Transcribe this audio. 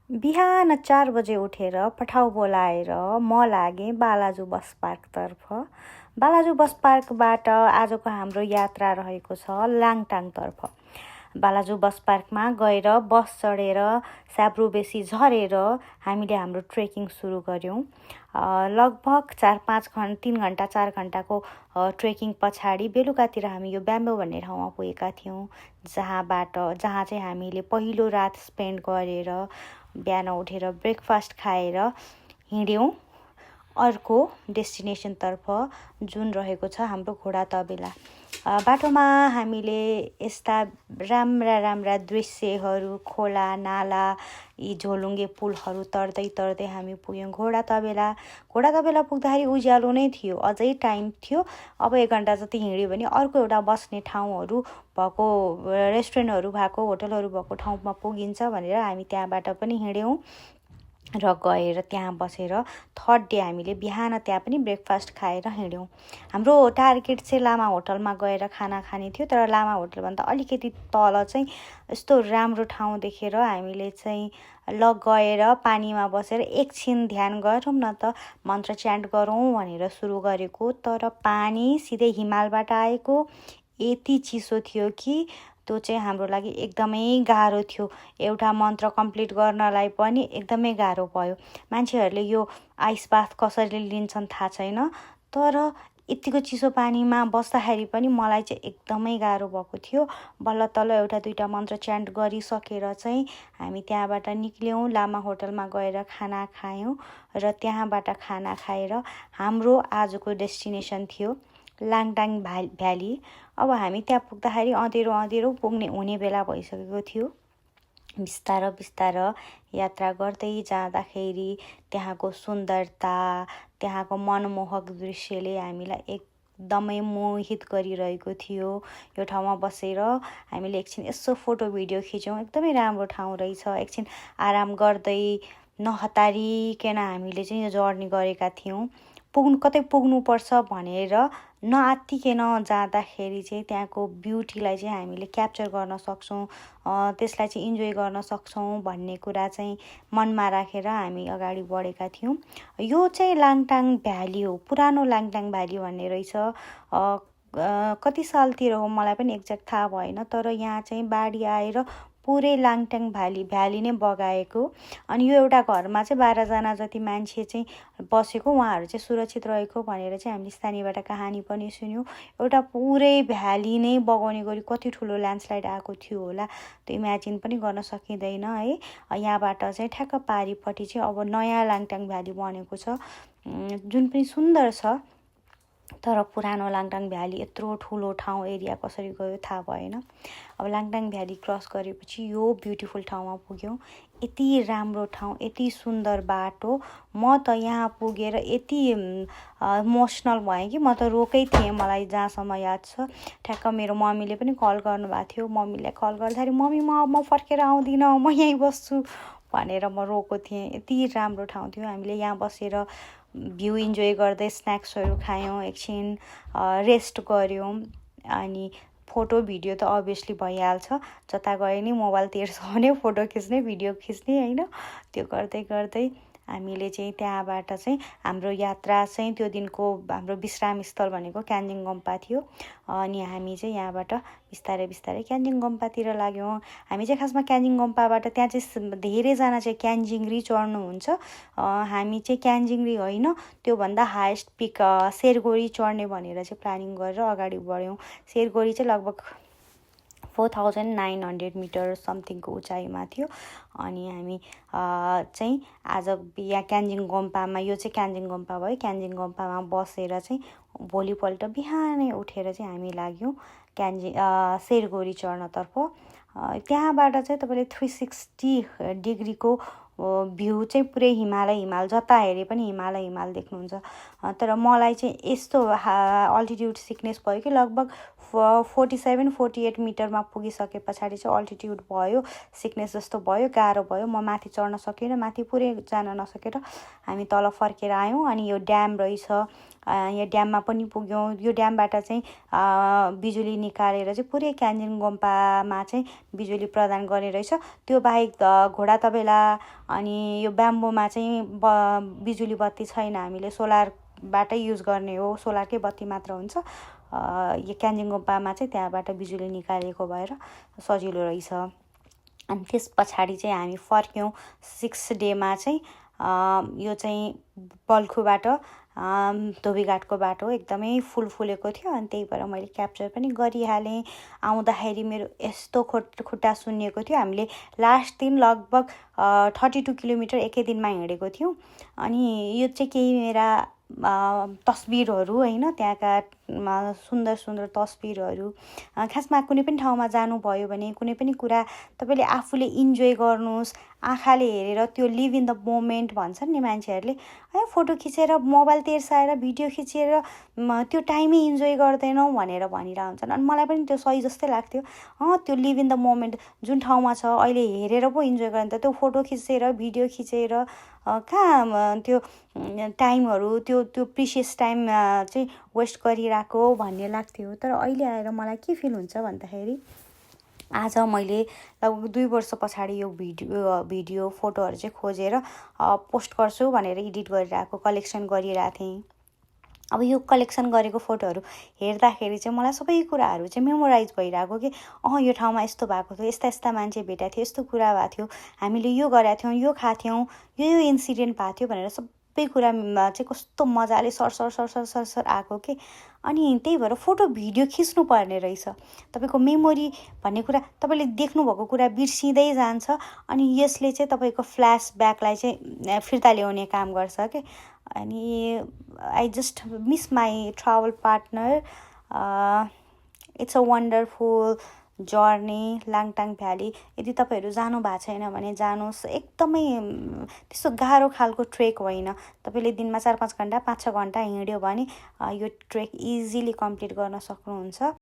बिहान 4 बजे उठेर पठाउ बोलाएर म लागेँ बालाजु बस पार्कतर्फ। बालाजु बस पार्कबाट आजको हाम्रो यात्रा रहेको छ लाङटाङतर्फ। बालाजु बस पार्कमा गएर बस चढेर स्याब्रुबेसी झरेर हामीले हाम्रो ट्रेकिङ सुरु गऱ्यौँ। लगभग 3 घन्टा 4 घन्टाको ट्रेकिङ पछाडि बेलुकातिर हामी यो ब्याम्बो भन्ने ठाउँमा पुगेका थियौँ, जहाँ चाहिँ हामीले पहिलो रात स्पेन्ड गरेर बिहान उठेर ब्रेकफास्ट खाएर हिँड्यौँ अर्को डेस्टिनेसनतर्फ, जुन रहेको छ हाम्रो घोडा तबेला। बाटोमा हामीले यस्ता राम्रा दृश्यहरू, खोला नाला, यी झोलुङ्गे पुलहरू तर्दै तर्दै हामी पुग्यौँ घोडा तबेला पुग्दाखेरि उज्यालो नै थियो, अझै टाइम थियो। अब 1 घन्टा जति हिँड्यो भने अर्को एउटा बस्ने ठाउँहरू भएको, रेस्टुरेन्टहरू भएको, होटलहरू भएको ठाउँमा पुगिन्छ भनेर हामी त्यहाँबाट पनि हिँड्यौँ र गएर त्यहाँ बसेर थर्ड डे हामीले बिहान त्यहाँ पनि ब्रेकफास्ट खाएर हिँड्यौँ। हाम्रो टार्गेट चाहिँ लामा होटलमा गएर खाना खाने थियो, तर लामा होटलभन्दा अलिकति तल चाहिँ यस्तो राम्रो ठाउँ देखेर हामीले चाहिँ गएर पानीमा बसेर एकछिन ध्यान गरौँ न त, मन्त्र च्यान्ट गरौँ भनेर सुरु गरेको। तर पानी सिधै हिमालबाट आएको यति चिसो थियो कि त्यो चाहिँ हाम्रो लागि एकदमै गाह्रो थियो। एउटा मन्त्र कम्प्लिट गर्नलाई पनि एकदमै गाह्रो भयो। मान्छेहरूले यो आइस बाथ कसरी लिन्छन् थाहा छैन, तर यत्तिको चिसो पानीमा बस्दाखेरि पनि मलाई चाहिँ एकदमै गाह्रो भएको थियो। बल्ल तल्ल एउटा दुईवटा मन्त्र च्यान्ट गरिसकेर चाहिँ हामी त्यहाँबाट निक्ल्यौँ, लामा होटलमा गएर खाना खायौँ र त्यहाँबाट खाना खाएर हाम्रो आजको डेस्टिनेसन थियो लाङटाङ भ्याली। अब हामी त्यहाँ पुग्दाखेरि अँधेरो पुग्ने हुने बेला भइसकेको थियो। बिस्तार यात्रा गर्दै जाँदाखेरि त्यहाँको सुन्दरता, त्यहाँको मनमोहक दृश्यले हामीलाई एकदमै मोहित गरिरहेको थियो। यो ठाउँमा बसेर हामीले एकछिन यसो फोटो भिडियो खिच्यौँ, एकदमै राम्रो ठाउँ रहेछ। एकछिन आराम गर्दै नहतारिकन हामीले चाहिँ यो जर्नी गरेका थियौँ। कतै पुग्नुपर्छ भनेर नआत्तिकन जाँदाखेरि चाहिँ त्यहाँको ब्युटीलाई चाहिँ हामीले क्याप्चर गर्न सक्छौँ, त्यसलाई चाहिँ इन्जोय गर्न सक्छौँ भन्ने कुरा चाहिँ मनमा राखेर हामी अगाडि बढेका थियौँ। यो चाहिँ लाङटाङ भ्याली हो, पुरानो लाङटाङ भ्याली भन्ने रहेछ। कति सालतिर हो मलाई पनि एक्ज्याक्ट थाहा भएन, तर यहाँ चाहिँ बाढी आएर पुरै लाङटाङ भ्याली नै बगाएको। अनि यो एउटा घरमा चाहिँ 12 जना जति मान्छे चाहिँ बसेको, उहाँहरू चाहिँ सुरक्षित रहेको भनेर चाहिँ हामीले स्थानीयबाट कहानी पनि सुन्यौँ। एउटा पुरै भ्याली नै बगाउने गरी कति ठुलो ल्यान्डस्लाइड आएको थियो होला, त्यो इमेजिन पनि गर्न सकिँदैन है। यहाँबाट चाहिँ ठ्याक्क पारिपट्टि चाहिँ अब नयाँ लाङटाङ भ्याली बनेको छ, जुन पनि सुन्दर छ। तर पुरानो लाङटाङ भ्याली यत्रो ठुलो ठाउँ एरिया कसरी गयो थाहा भएन। अब लाङटाङ भ्याली क्रस गरेपछि यो ब्युटिफुल ठाउँमा पुग्यौँ। यति राम्रो ठाउँ, यति सुन्दर बाटो। म त यहाँ पुगेर यति इमोसनल भएँ कि म त रोकै थिएँ। मलाई जहाँसम्म याद छ ठ्याक्क मेरो मम्मीले पनि कल गर्नुभएको थियो। मम्मीलाई कल गर्दाखेरि मम्मी म फर्केर आउँदिनँ, म यहीँ बस्छु भनेर म रोएको थिएँ। यति राम्रो ठाउँ थियो। हामीले यहाँ बसेर भ्यू इन्जोय गर्दै स्न्याक्सहरू खायौँ, एकछिन रेस्ट गऱ्यौँ। अनि फोटो भिडियो त अभियसली भइहाल्छ, जता गए नि मोबाइल तेर्छ भने फोटो खिच्ने भिडियो खिच्ने होइन। त्यो गर्दै हामीले चाहिँ त्यहाँबाट चाहिँ हाम्रो यात्रा चाहिँ त्यो दिनको हाम्रो विश्राम स्थल भनेको क्यान्जिङ गुम्पा थियो। अनि हामी चाहिँ यहाँबाट बिस्तारै क्यान्जिङ गुम्पातिर लाग्यौँ। हामी चाहिँ खासमा क्यान्जिङ गुम्पाबाट त्यहाँ चाहिँ धेरैजना चाहिँ क्यान्जिङरी चढ्नुहुन्छ। हामी चाहिँ क्यान्जिङरी होइन, त्योभन्दा हाएस्ट पिक शेरगोरी चढ्ने भनेर चाहिँ प्लानिङ गरेर अगाडि बढ्यौँ। शेरगोरी चाहिँ लगभग 4900 मिटर समथिङको उचाइमा थियो। अनि हामी चाहिँ आज यहाँ क्यान्जिङ गुम्पामा, यो चाहिँ क्यान्जिङ गुम्पा भयो, क्यान्जिङ गुम्पामा बसेर चाहिँ भोलिपल्ट बिहानै उठेर चाहिँ हामी लाग्यौँ शेरगोरी चढ्नतर्फ। त्यहाँबाट चाहिँ तपाईँले 360 डिग्रीको भ्यू चाहिँ पुरै हिमाल, जता हेरे पनि हिमाल देख्नुहुन्छ। तर मलाई चाहिँ यस्तो अल्टिट्युड सिकनेस भयो कि लगभग 47-48 मिटरमा पुगिसके पछाडि चाहिँ अल्टिट्युड भयो, सिकनेस जस्तो भयो, गाह्रो भयो। म माथि चढ्न सकिनँ, माथि पुरै जान नसकेर हामी तल फर्केर आयौँ। अनि यो ड्याम रहेछ, यो ड्याममा पनि पुग्यौँ। यो ड्यामबाट चाहिँ बिजुली निकालेर चाहिँ पुरै क्यान्जन गुम्पामा चाहिँ बिजुली प्रदान गर्ने रहेछ। त्यो बाहेक घोडा तबेला अनि यो ब्याम्बोमा चाहिँ बिजुली बत्ती छैन, हामीले सोलरबाटै युज गर्ने हो, सोलरकै बत्ती मात्र हुन्छ। यो क्यान्जन गुम्पामा चाहिँ त्यहाँबाट बिजुली निकालेको भएर सजिलो रहेछ। अनि त्यस पछाडि चाहिँ हामी फर्क्यौँ 6 डेमा चाहिँ। यो चाहिँ बल्खुबाट धोबीघाटको बाटो एकदमै फुलेको थियो, अनि त्यही भएर मैले क्याप्चर पनि गरिहालेँ। आउँदाखेरि मेरो यस्तो खुट्टा सुन्निएको थियो। हामीले लास्ट दिन लगभग 32 किलोमिटर एकै दिनमा हिँडेको थियौँ। अनि यो चाहिँ केही मेरा तस्बिरहरू होइन, त्यहाँका सुन्दर तस्बिरहरू। खासमा कुनै पनि ठाउँमा जानुभयो भने कुनै पनि कुरा तपाईँले आफूले इन्जोय गर्नुहोस्, आँखाले हेरेर त्यो लिभ इन द मोमेन्ट भन्छन् नि मान्छेहरूले है। फोटो खिचेर मोबाइल तेर्साएर भिडियो खिचेर त्यो टाइमै इन्जोय गर्दैनौँ भनेर भनिरहेको हुन्छन्। अनि मलाई पनि त्यो सही जस्तै लाग्थ्यो। त्यो लिभ इन द मोमेन्ट जुन ठाउँमा छ अहिले हेरेर पो इन्जोय गर्ने त त्यो फोटो खिचेर भिडियो खिचेर कहाँ त्यो टाइमहरू त्यो प्रिसियस टाइम चाहिँ वेस्ट गरिरहेको भन्ने लाग्थ्यो। तर अहिले आएर मलाई के फिल हुन्छ भन्दाखेरि आज मैले लगभग 2 वर्ष पछाडि यो भिडियो फोटोहरू चाहिँ खोजेर पोस्ट गर्छु भनेर एडिट गरिरहेको, कलेक्सन गरिरहेको थिएँ। अब यो कलेक्सन गरेको फोटोहरू हेर्दाखेरि चाहिँ मलाई सबै कुराहरू चाहिँ मेमोराइज भइरहेको कि यो ठाउँमा यस्तो भएको थियो, यस्ता मान्छे भेटेको थियो, यस्तो कुरा भएको थियो, हामीले यो गरेका थियौँ, यो खाएको थियौँ, यो इन्सिडेन्ट भएको थियो भनेर सबै कुरा चाहिँ कस्तो मजाले सर आएको के। अनि त्यही भएर फोटो भिडियो खिच्नु पर्ने रहेछ। तपाईँको मेमोरी भन्ने कुरा, तपाईँले देख्नुभएको कुरा बिर्सिँदै जान्छ। अनि यसले चाहिँ तपाईँको फ्ल्यासब्याकलाई चाहिँ फिर्ता ल्याउने काम गर्छ के। अनि I just miss my travel partner. It's a wonderful journey Langtang valley. यदि तपाईँहरू जानु भएको छैन भने जानुहोस्। एकदमै त्यस्तो गाह्रो खालको ट्रेक होइन। तपाईँले दिनमा 4-5 घन्टा 5-6 घन्टा हिँड्यो भने यो ट्रेक इजिली कम्प्लिट गर्न सक्नुहुन्छ।